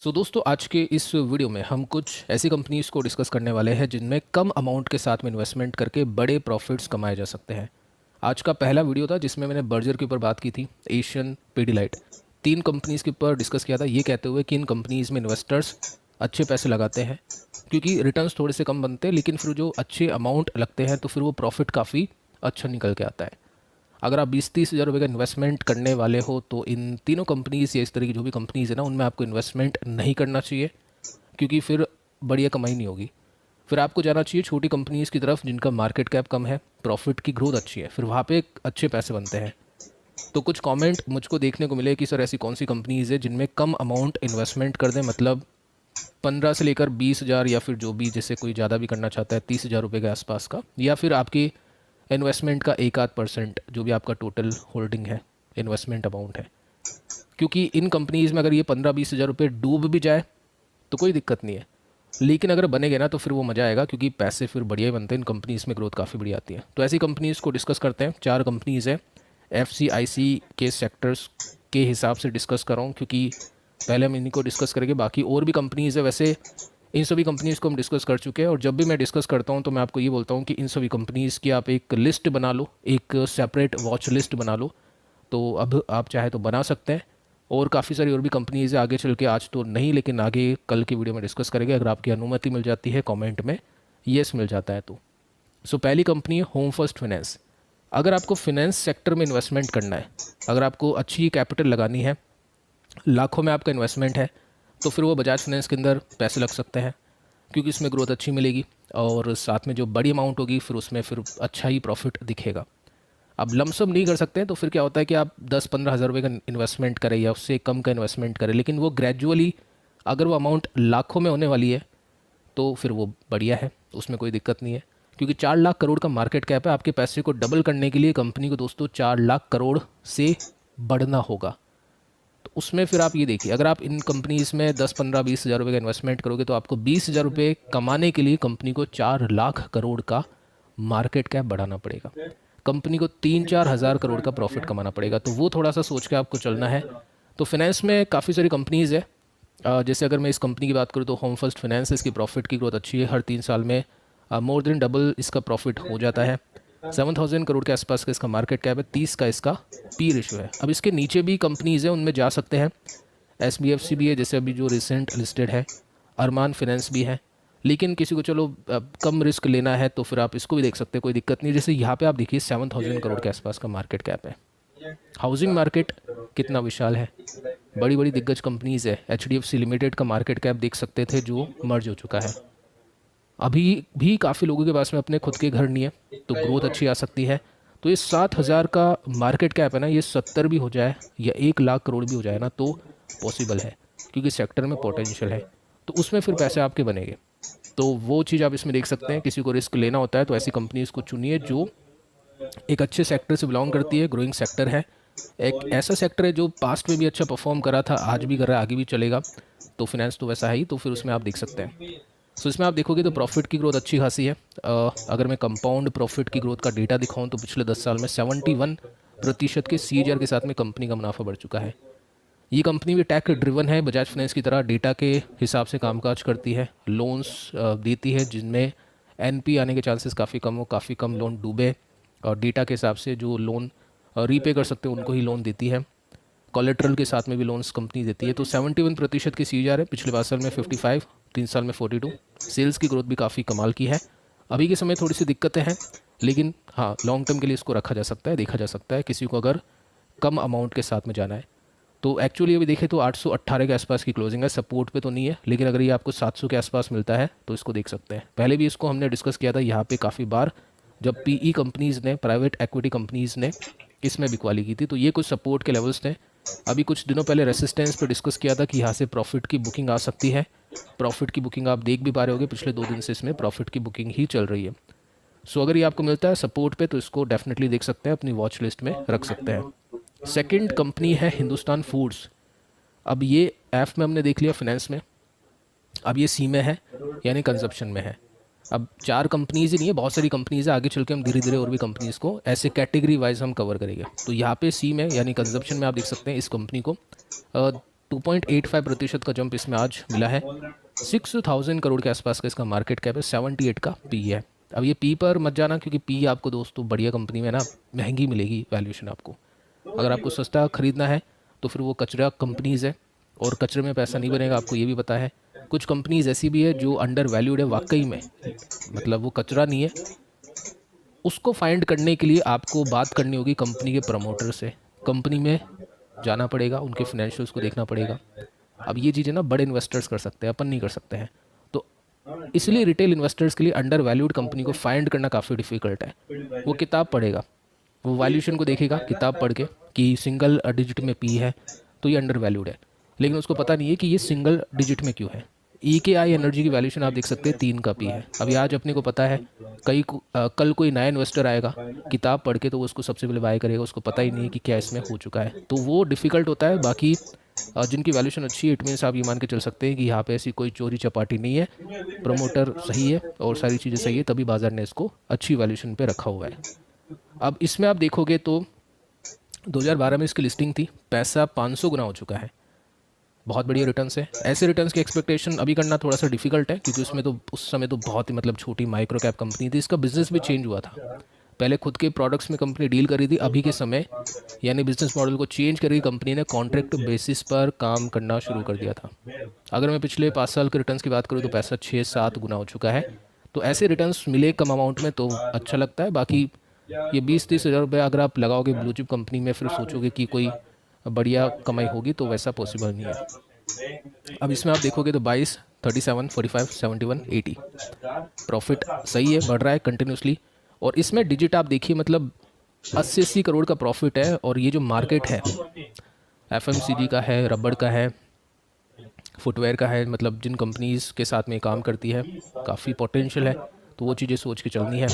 दोस्तों आज के इस वीडियो में हम कुछ ऐसी कंपनीज़ को डिस्कस करने वाले हैं जिनमें कम अमाउंट के साथ में इन्वेस्टमेंट करके बड़े प्रॉफिट्स कमाए जा सकते हैं। आज का पहला वीडियो था जिसमें मैंने बर्जर के ऊपर बात की थी, एशियन, पीडीलाइट, तीन कंपनीज़ के ऊपर डिस्कस किया था, ये कहते हुए कि इन कंपनीज़ में इन्वेस्टर्स अच्छे पैसे लगाते हैं क्योंकि रिटर्न्स थोड़े से कम बनते हैं, लेकिन फिर जो अच्छे अमाउंट लगते हैं तो फिर वो प्रॉफिट काफ़ी अच्छा निकल के आता है। अगर आप 20-30 हज़ार रुपये का इन्वेस्टमेंट करने वाले हो तो इन तीनों कंपनीज़ या इस तरह की जो भी कंपनीज़ है ना, उनमें आपको इन्वेस्टमेंट नहीं करना चाहिए क्योंकि फिर बढ़िया कमाई नहीं होगी। फिर आपको जाना चाहिए छोटी कंपनीज़ की तरफ जिनका मार्केट कैप कम है, प्रॉफिट की ग्रोथ अच्छी है, फिर वहाँ पे अच्छे पैसे बनते हैं। तो कुछ कमेंट मुझको देखने को मिले कि सर ऐसी कौन सी कंपनीज़ है जिनमें कम अमाउंट इन्वेस्टमेंट कर दें, मतलब 15 से लेकर 20 हज़ार या फिर जो भी, जैसे कोई ज़्यादा भी करना चाहता है 30 हज़ार रुपये के आसपास का, या फिर आपकी इन्वेस्टमेंट का 1-8% जो भी आपका टोटल होल्डिंग है, इन्वेस्टमेंट अमाउंट है। क्योंकि इन कंपनीज़ में अगर ये 15-20 हज़ार रुपये डूब भी जाए तो कोई दिक्कत नहीं है, लेकिन अगर बनेगे ना तो फिर वो मज़ा आएगा क्योंकि पैसे फिर बढ़िया ही बनते हैं। इन कंपनीज़ में ग्रोथ काफ़ी बढ़िया आती है। तो ऐसी कंपनीज़ को डिस्कस करते हैं। 4 कंपनीज़ है, FCIC के सेक्टर्स के हिसाब से डिस्कस कर रहा हूँ क्योंकि पहले हम इन्हीं को डिस्कस करेंगे। बाकी और भी कंपनीज़ है, वैसे इन सभी कंपनीज़ को हम डिस्कस कर चुके हैं और जब भी मैं डिस्कस करता हूं तो मैं आपको ये बोलता हूं कि इन सभी कंपनीज़ की आप एक लिस्ट बना लो, एक सेपरेट वॉच लिस्ट बना लो। तो अब आप चाहे तो बना सकते हैं। और काफ़ी सारी और भी कंपनीज़ है, आगे चल के, आज तो नहीं लेकिन आगे कल की वीडियो में डिस्कस करेंगे अगर आपकी अनुमति मिल जाती है, कॉमेंट में येस मिल जाता है तो। पहली कंपनी है होम फर्स्ट फाइनेंस। अगर आपको फाइनेंस सेक्टर में इन्वेस्टमेंट करना है, अगर आपको अच्छी कैपिटल लगानी है, लाखों में आपका इन्वेस्टमेंट है, तो फिर वो बजाज फाइनेंस के अंदर पैसे लग सकते हैं क्योंकि इसमें ग्रोथ अच्छी मिलेगी और साथ में जो बड़ी अमाउंट होगी फिर उसमें फिर अच्छा ही प्रॉफिट दिखेगा। अब लमसम नहीं कर सकते हैं तो फिर क्या होता है कि आप 10-15 हज़ार रुपये का इन्वेस्टमेंट करें या उससे कम का इन्वेस्टमेंट करें, लेकिन वो ग्रेजुअली अगर वो अमाउंट लाखों में होने वाली है तो फिर वो बढ़िया है, उसमें कोई दिक्कत नहीं है क्योंकि 4 लाख करोड़ का मार्केट कैप है। आपके पैसे को डबल करने के लिए कंपनी को दोस्तों 4 लाख करोड़ से बढ़ना होगा। तो उसमें फिर आप ये देखिए, अगर आप इन कंपनीज़ में 10-15-20 हज़ार रुपये का इन्वेस्टमेंट करोगे तो आपको 20 हज़ार रुपये कमाने के लिए कंपनी को 4 लाख करोड़ का मार्केट कैप बढ़ाना पड़ेगा, कंपनी को 3-4 हज़ार करोड़ का प्रॉफिट कमाना पड़ेगा। तो वो थोड़ा सा सोच के आपको चलना है। तो फाइनेंस में काफ़ी सारी कंपनीज़ है, जैसे अगर मैं इस कंपनी की बात करूँ तो होम फर्स्ट फाइनेंस, इसकी प्रॉफिट की ग्रोथ अच्छी है, हर 3 साल में मोर देन डबल इसका प्रॉफिट हो जाता है। 7,000 करोड़ के आसपास का इसका मार्केट कैप है, 30 का इसका पी रेशियो है। अब इसके नीचे भी कंपनीज़ हैं, उनमें जा सकते हैं, SBFC भी है जैसे अभी जो रिसेंट लिस्टेड है, अरमान फाइनेंस भी है, लेकिन किसी को चलो कम रिस्क लेना है तो फिर आप इसको भी देख सकते हैं, कोई दिक्कत नहीं। जैसे यहाँ पे आप देखिए 7,000 करोड़ के आसपास का मार्केट कैप है। हाउसिंग मार्केट कितना विशाल है, बड़ी बड़ी दिग्गज कंपनीज़ है। HDFC लिमिटेड का मार्केट कैप देख सकते थे जो मर्ज हो चुका है। अभी भी काफ़ी लोगों के पास में अपने खुद के घर नहीं है तो ग्रोथ अच्छी आ सकती है। तो ये 7,000 का मार्केट कैप है ना, ये 70 भी हो जाए या 1 लाख करोड़ भी हो जाए ना तो पॉसिबल है क्योंकि सेक्टर में पोटेंशियल है, तो उसमें फिर पैसे आपके बनेंगे। तो वो चीज़ आप इसमें देख सकते हैं। किसी को रिस्क लेना होता है तो ऐसी कंपनीज़ को चुनिए जो एक अच्छे सेक्टर से बिलोंग करती है, ग्रोइंग सेक्टर है, एक ऐसा सेक्टर है जो पास्ट में भी अच्छा परफॉर्म करा था, आज भी कर रहा है, आगे भी चलेगा। तो फाइनेंस तो वैसा है ही, तो फिर उसमें आप देख सकते हैं। इसमें आप देखोगे तो प्रॉफिट की ग्रोथ अच्छी खासी है। अगर मैं कंपाउंड प्रॉफिट की ग्रोथ का डेटा दिखाऊं तो पिछले 10 साल में 71% के CAGR के साथ में कंपनी का मुनाफा बढ़ चुका है। ये कंपनी भी टेक ड्रिवन है, बजाज फाइनेंस की तरह डेटा के हिसाब से कामकाज करती है, लोन्स देती है जिनमें NP आने के चांसेस काफ़ी कम हो, काफ़ी कम लोन डूबे, और डेटा के हिसाब से जो लोन रीपे कर सकते हैं उनको ही लोन देती है। कोलेट्रल के साथ में भी लोन्स कंपनी देती है। तो 71% की CAGR है, पिछले 5 साल में 55, 3 साल में 42। सेल्स की ग्रोथ भी काफ़ी कमाल की है। अभी के समय थोड़ी सी दिक्कतें हैं, लेकिन हाँ लॉन्ग टर्म के लिए इसको रखा जा सकता है, देखा जा सकता है किसी को अगर कम अमाउंट के साथ में जाना है। तो एक्चुअली अभी देखें तो 818 के आसपास की क्लोजिंग है, सपोर्ट पे तो नहीं है, लेकिन अगर ये आपको 700 के आसपास मिलता है तो इसको देख सकते हैं। पहले भी इसको हमने डिस्कस किया था यहाँ पे काफ़ी बार, जब PE कंपनीज़ ने, प्राइवेट एक्विटी कंपनीज़ ने इसमें बिकवाली की थी, तो ये कुछ सपोर्ट के लेवल्स थे। अभी कुछ दिनों पहले रेसिस्टेंस पे डिस्कस किया था कि यहाँ से प्रॉफिट की बुकिंग आ सकती है। प्रॉफिट की बुकिंग आप देख भी पा रहे होगे, पिछले 2 दिन से इसमें प्रॉफिट की बुकिंग ही चल रही है। अगर ये आपको मिलता है सपोर्ट पे तो इसको डेफिनेटली देख सकते हैं, अपनी वॉच लिस्ट में रख सकते हैं। सेकंड कंपनी है हिंदुस्तान फूड्स। अब ये एफ में हमने देख लिया फाइनेंस में, अब ये सी में है यानी कंजप्शन में है। अब 4 कंपनीज ही नहीं है, बहुत सारी कंपनीज है, आगे चल के हम धीरे धीरे और भी कंपनीज को ऐसे कैटेगरी वाइज हम कवर करेंगे। तो यहाँ पे सी में यानी कंजप्शन में आप देख सकते हैं इस कंपनी को 2.85% का जंप इसमें आज मिला है। 6000 करोड़ के आसपास का इसका मार्केट कैप है, 78 का पी है। अब ये पी पर मत जाना, क्योंकि पी आपको दोस्तों बढ़िया कंपनी में ना महंगी मिलेगी वैल्यूएशन आपको। अगर आपको सस्ता खरीदना है तो फिर वो कचरा कंपनीज़ है, और कचरे में पैसा नहीं बनेगा, आपको ये भी पता है। कुछ कंपनीज ऐसी भी है जो अंडर वैल्यूड है वाकई में, मतलब वो कचरा नहीं है। उसको फाइंड करने के लिए आपको बात करनी होगी कंपनी के प्रमोटर से, कंपनी में जाना पड़ेगा, उनके फाइनेंशियल्स को देखना पड़ेगा। अब ये चीज़ें ना बड़े इन्वेस्टर्स कर सकते हैं, अपन नहीं कर सकते हैं। तो इसलिए रिटेल इन्वेस्टर्स के लिए अंडर वैल्यूड कंपनी को फाइंड करना काफ़ी डिफिकल्ट है। वो किताब पढ़ेगा, वो वैल्यूएशन को देखेगा किताब पढ़ के कि सिंगल डिजिट में पी है तो ये अंडर वैल्यूड है, लेकिन उसको पता नहीं है कि ये सिंगल डिजिट में क्यों है। EKI एनर्जी की वैल्यूएशन आप देख सकते हैं 3 का पी है। अभी आज अपने को पता है, कल कोई नया इन्वेस्टर आएगा किताब पढ़ के तो वो उसको सबसे पहले बाय करेगा, उसको पता ही नहीं है कि क्या इसमें हो चुका है, तो वो डिफ़िकल्ट होता है। बाकी जिनकी वैल्यूएशन अच्छी है, इट मीन्स आप ये मान के चल सकते हैं कि यहाँ पे ऐसी कोई चोरी चपाटी नहीं है, प्रमोटर सही है और सारी चीज़ें सही है, तभी बाजार ने इसको अच्छी वैल्यूएशन पे रखा हुआ है। अब इसमें आप देखोगे तो 2012 में इसकी लिस्टिंग थी, पैसा 500 गुना हो चुका है। बहुत बढ़िया रिटर्न्स है। ऐसे रिटर्न्स की एक्सपेक्टेशन अभी करना थोड़ा सा डिफिकल्ट है, क्योंकि उसमें तो उस समय तो बहुत ही मतलब छोटी माइक्रो कैप कंपनी थी। इसका बिजनेस भी चेंज हुआ था, पहले खुद के प्रोडक्ट्स में कंपनी डील करी थी, अभी के समय यानी बिजनेस मॉडल को चेंज करके कंपनी ने कॉन्ट्रैक्ट बेसिस पर काम करना शुरू कर दिया था। अगर मैं पिछले 5 साल के रिटर्न्स की बात करूँ तो पैसा 6-7 गुना हो चुका है। तो ऐसे रिटर्न्स मिले कम अमाउंट में तो अच्छा लगता है। बाकी ये 20-30 हज़ार रुपये अगर आप लगाओगे ब्लू चिप कंपनी में, फिर सोचोगे कि कोई बढ़िया कमाई होगी, तो वैसा पॉसिबल नहीं है। अब इसमें आप देखोगे तो 22, 37, 45, 71, 80 प्रॉफिट सही है, बढ़ रहा है कंटिन्यूसली। और इसमें डिजिट आप देखिए, मतलब 80 करोड़ का प्रॉफिट है। और ये जो मार्केट है FMCG का है, रबड़ का है, फुटवेयर का है, मतलब जिन कंपनीज़ के साथ में काम करती है काफ़ी पोटेंशियल है, तो वो चीज़ें सोच के चलनी है।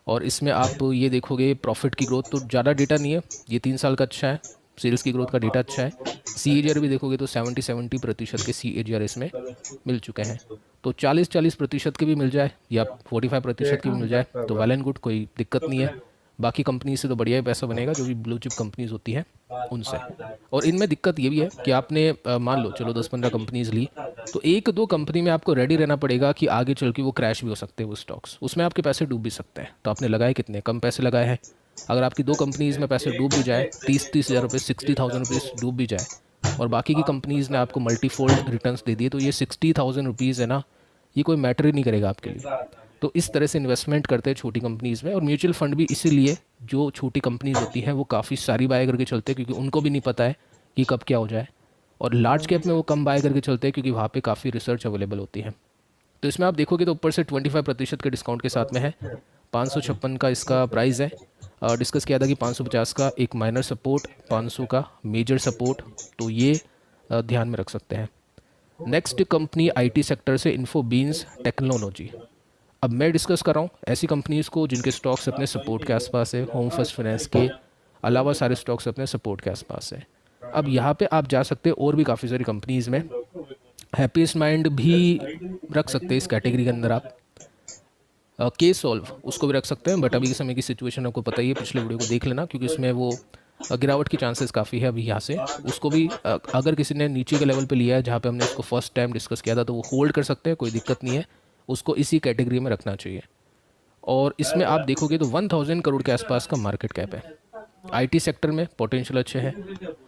और इसमें आप ये देखोगे प्रॉफिट की ग्रोथ तो ज़्यादा डेटा नहीं है, ये 3 साल का अच्छा है, सेल्स की ग्रोथ का डेटा अच्छा है। CAGR भी देखोगे तो 70% के CAGR इसमें मिल चुके हैं। तो 40% के भी मिल जाए या 45% के भी मिल जाए तो वेल एंड गुड, कोई दिक्कत नहीं है। बाकी कंपनी से तो बढ़िया ही पैसा बनेगा, जो भी ब्लू चिप कंपनीज होती हैं उनसे। और इनमें दिक्कत ये भी है कि आपने मान लो चलो 10-15 कंपनीज ली, तो 1-2 कंपनी में आपको रेडी रहना पड़ेगा कि आगे चल के वो क्रैश भी हो सकते हैं वो स्टॉक्स, उसमें आपके पैसे डूब भी सकते हैं। तो आपने लगाए कितने, कम पैसे लगाए हैं। अगर आपकी 2 कंपनीज़ में पैसे डूब भी जाए, 30-30 हज़ार रुपये, 60,000 रुपीज़ डूब भी जाए, और बाकी की कंपनीज़ ने आपको मल्टीफोल्ड रिटर्न्स दे दिए, तो ये 60,000 रुपीज़ है ना, ये कोई मैटर ही नहीं करेगा आपके लिए। तो इस तरह से इन्वेस्टमेंट करते हैं छोटी कंपनीज़ में। और म्यूचुअल फंड भी इसीलिए, जो छोटी कंपनीज़ होती हैं वो काफ़ी सारी बाय करके चलते हैं, क्योंकि उनको भी नहीं पता है कि कब क्या हो जाए। और लार्ज कैप में वो कम बाय करके चलते हैं, क्योंकि वहाँ पे काफ़ी रिसर्च अवेलेबल होती है। तो इसमें आप देखोगे तो ऊपर से 25% के डिस्काउंट के साथ में है। 556 का इसका प्राइस है। डिस्कस किया था कि 550 का एक माइनर सपोर्ट, 500 का मेजर सपोर्ट, तो ये ध्यान में रख सकते हैं। नेक्स्ट कंपनी IT सेक्टर से इन्फोबीन्स टेक्नोलॉजी। अब मैं डिस्कस कर रहा हूँ ऐसी कंपनीज़ को जिनके स्टॉक्स अपने सपोर्ट के आसपास है। होम फर्स्ट फाइनेंस के अलावा सारे स्टॉक्स अपने सपोर्ट के आसपास है। अब यहाँ पे आप जा सकते हैं और भी काफ़ी सारी कंपनीज़ में, हैप्पीएस्ट माइंड भी रख सकते हैं इस कैटेगरी के अंदर आप। K-Solve उसको भी रख सकते हैं, बट अभी के समय की सिचुएशन आपको पता ही है, पिछले वीडियो को देख लेना, क्योंकि उसमें वो गिरावट की चांसेस काफ़ी है अभी यहाँ से। उसको भी अगर किसी ने नीचे के लेवल पे लिया है जहाँ पे हमने उसको फर्स्ट टाइम डिस्कस किया था, तो वो होल्ड कर सकते हैं, कोई दिक्कत नहीं है, उसको इसी कैटेगरी में रखना चाहिए। और इसमें आप देखोगे तो 1000 करोड़ के आसपास का मार्केट कैप है। IT सेक्टर में पोटेंशियल अच्छे है।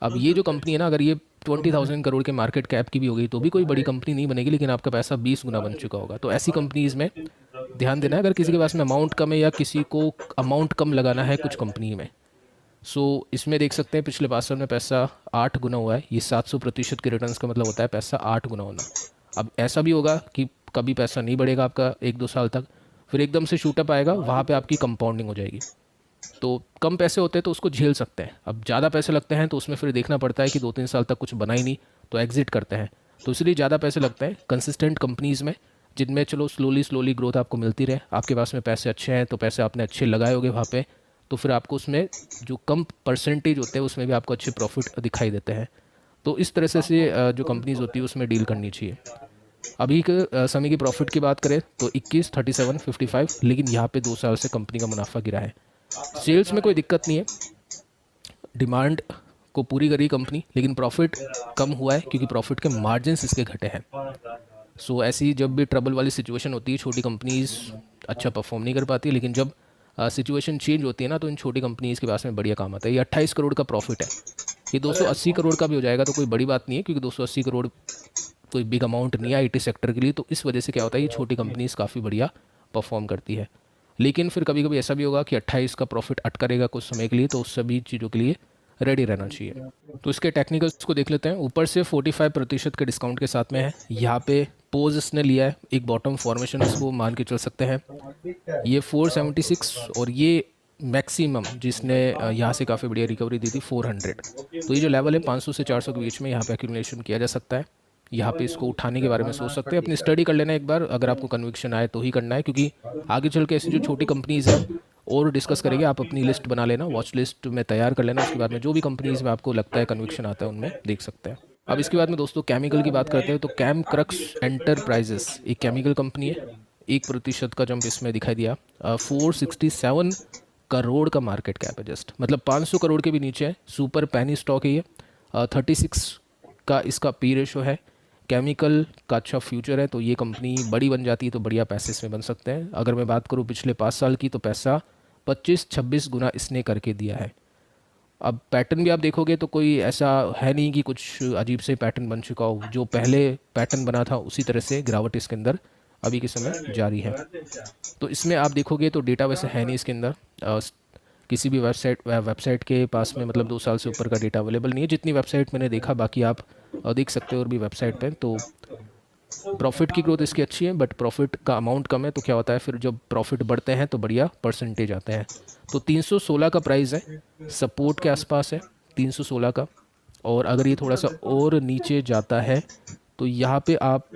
अब ये जो कंपनी है ना, अगर ये 20,000 करोड़ के मार्केट कैप की भी हो गई तो भी कोई बड़ी कंपनी नहीं बनेगी, लेकिन आपका पैसा 20 गुना बन चुका होगा। तो ऐसी कंपनीज़ में ध्यान देना है, अगर किसी के पास में अमाउंट कम है या किसी को अमाउंट कम लगाना है कुछ कंपनी में। सो इसमें देख सकते हैं पिछले 5 साल में पैसा 8 गुना हुआ है। ये 700% के रिटर्न्स का मतलब होता है पैसा 8 गुना होना। अब ऐसा भी होगा कि कभी पैसा नहीं बढ़ेगा आपका 1-2 साल तक, फिर एकदम से शूटअप आएगा, वहाँ पे आपकी कंपाउंडिंग हो जाएगी। तो कम पैसे होते हैं तो उसको झेल सकते हैं। अब ज़्यादा पैसे लगते हैं तो उसमें फिर देखना पड़ता है कि 2-3 साल तक कुछ बना ही नहीं, तो एग्जिट करते हैं। तो इसलिए ज़्यादा पैसे लगते हैं कंसिस्टेंट कंपनीज़ में, जिनमें चलो स्लोली ग्रोथ आपको मिलती रहे। आपके पास में पैसे अच्छे हैं तो पैसे आपने अच्छे लगाए होंगे वहाँ पे, तो फिर आपको उसमें जो कम परसेंटेज होते हैं उसमें भी आपको अच्छे प्रॉफिट दिखाई देते हैं। तो इस तरह से जो कंपनीज़ होती है उसमें डील करनी चाहिए। अभी के समय की प्रॉफिट की बात करें तो 21, 37, 55, लेकिन यहाँ पे 2 साल से कंपनी का मुनाफा गिरा है। सेल्स में कोई दिक्कत नहीं है, डिमांड को पूरी करी कंपनी, लेकिन प्रॉफिट कम हुआ है क्योंकि प्रॉफिट के मार्जिन्स इसके घटे हैं। सो ऐसी जब भी ट्रबल वाली सिचुएशन होती है, छोटी कंपनीज अच्छा परफॉर्म नहीं कर पाती, लेकिन जब सिचुएशन चेंज होती है ना, तो इन छोटी कंपनीज के पास में बढ़िया काम आता है। ये 28 करोड़ का प्रॉफिट है, ये 280 करोड़ का भी हो जाएगा तो कोई बड़ी बात नहीं है, क्योंकि 280 करोड़ कोई बिग अमाउंट नहीं है आईटी सेक्टर के लिए। तो इस वजह से क्या होता है, ये छोटी कंपनीज काफ़ी बढ़िया परफॉर्म करती है। लेकिन फिर कभी कभी ऐसा भी होगा कि 28 का प्रॉफिट अटका रहेगा कुछ समय के लिए, तो उस सभी चीज़ों के लिए रेडी रहना चाहिए। तो इसके टेक्निकल्स को देख लेते हैं। ऊपर से 45% के डिस्काउंट के साथ में है। यहाँ पे पोज इसने लिया है, एक बॉटम फॉर्मेशन इसको मान के चल सकते हैं। ये 476 और ये मैक्सिमम जिसने यहाँ से काफ़ी बढ़िया रिकवरी दी थी 400। तो ये जो लेवल है 500 से 400 के बीच में, यहाँ पे एक्यूमुलेशन किया जा सकता है। यहाँ पे इसको उठाने के बारे में सोच सकते हैं। अपनी स्टडी कर लेना एक बार, अगर आपको कन्विक्शन आए तो ही करना है, क्योंकि आगे चल के ऐसी जो छोटी कंपनीज़ हैं और डिस्कस करेंगे। आप अपनी लिस्ट बना लेना, वॉच लिस्ट में तैयार कर लेना। उसके बाद में जो भी कंपनीज़ में आपको लगता है कन्विक्शन आता है उनमें देख सकते हैं। अब इसके बाद में दोस्तों केमिकल की बात करते हैं। तो कैम क्रक्स एंटरप्राइजेस एक केमिकल कंपनी है। 1% का जंप इसमें दिखाई दिया। 467 करोड़ का मार्केट कैप है जस्ट, मतलब 500 करोड़ के भी नीचे है। सुपर पैनी स्टॉक है ये। 36 का इसका पी रेशो है। केमिकल का अच्छा फ्यूचर है, तो ये कंपनी बड़ी बन जाती है तो बढ़िया पैसे इसमें बन सकते हैं। अगर मैं बात करूँ पिछले 5 साल की, तो पैसा 25-26 गुना इसने करके दिया है। अब पैटर्न भी आप देखोगे तो कोई ऐसा है नहीं कि कुछ अजीब से पैटर्न बन चुका हो। जो पहले पैटर्न बना था उसी तरह से गिरावट इसके अंदर अभी के समय जारी है। तो इसमें आप देखोगे तो डेटा वैसे है नहीं इसके अंदर। किसी भी वेबसाइट के पास में मतलब 2 साल से ऊपर का डेटा अवेलेबल नहीं है, जितनी वेबसाइट मैंने देखा। बाकी आप देख सकते हो और भी वेबसाइट पे। तो प्रॉफिट की ग्रोथ इसकी अच्छी है, बट प्रॉफिट का अमाउंट कम है। तो क्या होता है फिर, जब प्रॉफिट बढ़ते हैं तो बढ़िया परसेंटेज आते हैं। तो 316 का प्राइस है, सपोर्ट के आसपास है 316 का। और अगर ये थोड़ा सा और नीचे जाता है तो यहाँ पे आप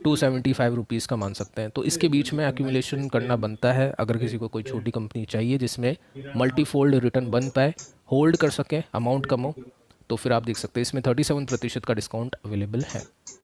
275 रुपीज़ का मान सकते हैं। तो इसके बीच में एक्यूमुलेशन करना बनता है, अगर किसी को कोई छोटी कंपनी चाहिए जिसमें मल्टीफोल्ड रिटर्न बन पाए, होल्ड कर सकें, अमाउंट कम हो। तो फिर आप देख सकते हैं इसमें 37% का डिस्काउंट अवेलेबल है।